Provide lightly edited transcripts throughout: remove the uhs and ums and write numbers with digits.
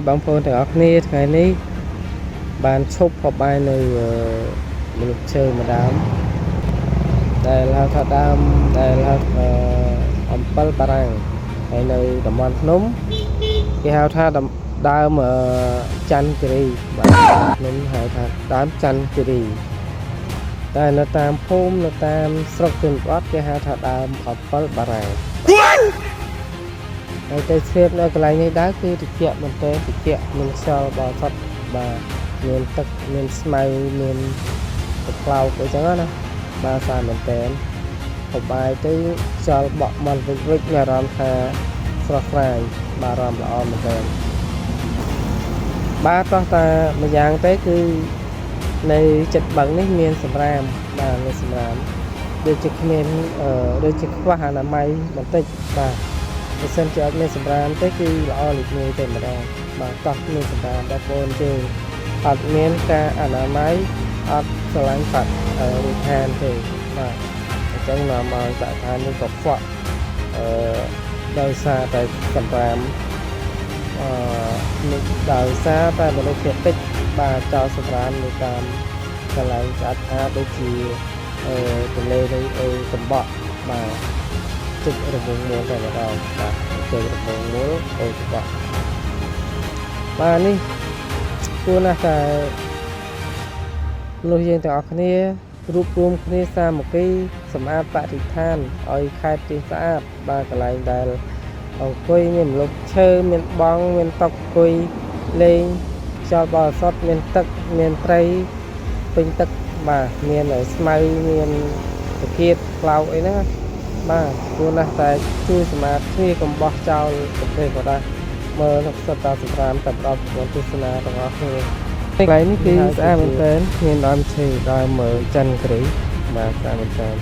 บางคนទាំងអស់គ្នាថ្ងៃនេះបានឈប់ហូបបាយនៅមនុស្សឈើម្ដងដែលហៅថាដើមដែលហៅអំពិលបារាំងហើយនៅតំបន់ភ្នំគេហៅថាដើមច័ន្ទគិរីបាទភ្នំហៅថាដើមច័ន្ទគិរីតែនៅតាមភូមិនៅតាមស្រុកជនបទគេហៅថាដើមអំពិលបារាំងហើយទៅស្រៀបនៅកន្លែងនេះដែរគឺតិចមែនទែនតិចមានខ្យល់បរិសុទ្ធបាទមានទឹកមានស្មៅមានទឹកក្លោកអីចឹងណាបាទស្អាតមែនទែនហូបបាយទៅខ្យល់បក់មកវិចមានអារម្មណ៍ថាស្រស់ស្រាយបាទអារម្មណ៍ល្អមែនទែនបាទតោះតែម្យ៉ាងទៅគឺនៅចិត្តបឹងនេះមានសម្រាមបាទមានសម្រាមដូចជាគ្មានដូចជាខ្វះអនាម័យបន្តិចបាទបើសិនជាអត់មានសម្រាមទេគឺល្អលេខ1តែម្ដងបាទតោះមានសម្រាមបងប្អូនយើងអត់មានការអនាម័យអត់ស្រឡាញ់បាត់រូបឋានទេបាទអញ្ចឹងនាំឲ្យបរិស្ថាននេះក៏ខ្វក់ដោយសារតែសម្រាមដោយសារតែមនុស្សភាគតិចបាទចោលសម្រាមនៅតាមកន្លែងស្អាតៗដូចជាទន្លេនៅតំបក់បាទជិតរង្វង់មូលតែម្ដងបាទជិតរង្វង់មូលតំបក់បាទនេះគួរណាស់តែមនុស្សយើងទាំងអស់គ្នារួបរวมគ្នាសាមគ្គីសម្អាតបរិស្ថានឲ្យខេត្តទីស្អាតបាទកន្លែងដែលអង្គុយមានម្លប់ឈើមានបង់មានតុអង្គុយលេងខ្យល់បរិសុទ្ធមានទឹកមានត្រីពេញទឹកបាទមានស្មៅមានតាគៀតក្លោកអីហ្នឹងបាទគួរណាស់តែជួយសម្អាតគ្នាកុំបោះចោលប្រទេសក៏ដែរមើលទឹកសុទ្ធតែសម្រាមតែប្រដប់ទស្សនាទាំងអស់គ្នាកន្លែងនេះគឺស្អាតមែនទែនមានដើមឈើដើមច័ន្ទគិរីបាទស្អាតមែនទែន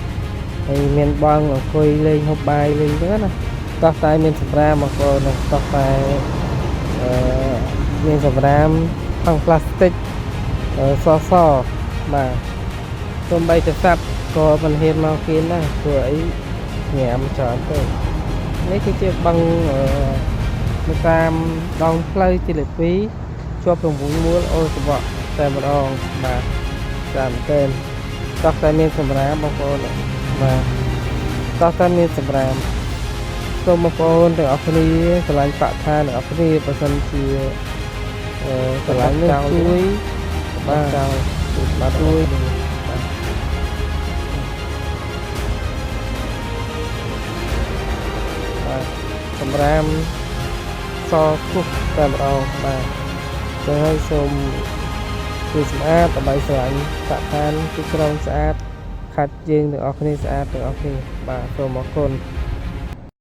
ហើយមានបងអង្គុយលេងហូបបាយលេងហ្នឹងណាតោះតែមានសម្រាមបងប្អូនតោះតែមានសម្រាមថង់ផ្លាស្ទិកសបាទសូម្បីតែសត្វក៏មិនហ៊ានមកគៀនដែរព្រោះអីញ៉ាំច្រើនទៅនេះគឺជាបឹងនៅតាមដងផ្លូវទី2ជាប់រង្វង់មូលអូសបកតែម្ដងបាទតាមតែនតោះតែមានសម្រាមបងប្អូនបាទតោះតែមានសម្រាមសូមបងប្អូនទាំងអស់គ្នាឆ្លាញ់បរិស្ថានទាំងអស់គ្នាបើសិនជាឆ្លាញ់នេះជួយបាទជួយបាទសម្រាមសគូសតែម្ដងបាទចឹងហើយសូមជួយសម្អាតដើម្បីឆ្លាញ់បរិស្ថានទីក្រុងស្អាតខេត្តយើងទាំងអស់គ្នាស្អាតទាំងអស់គ្នាបាទសូមអរគុណ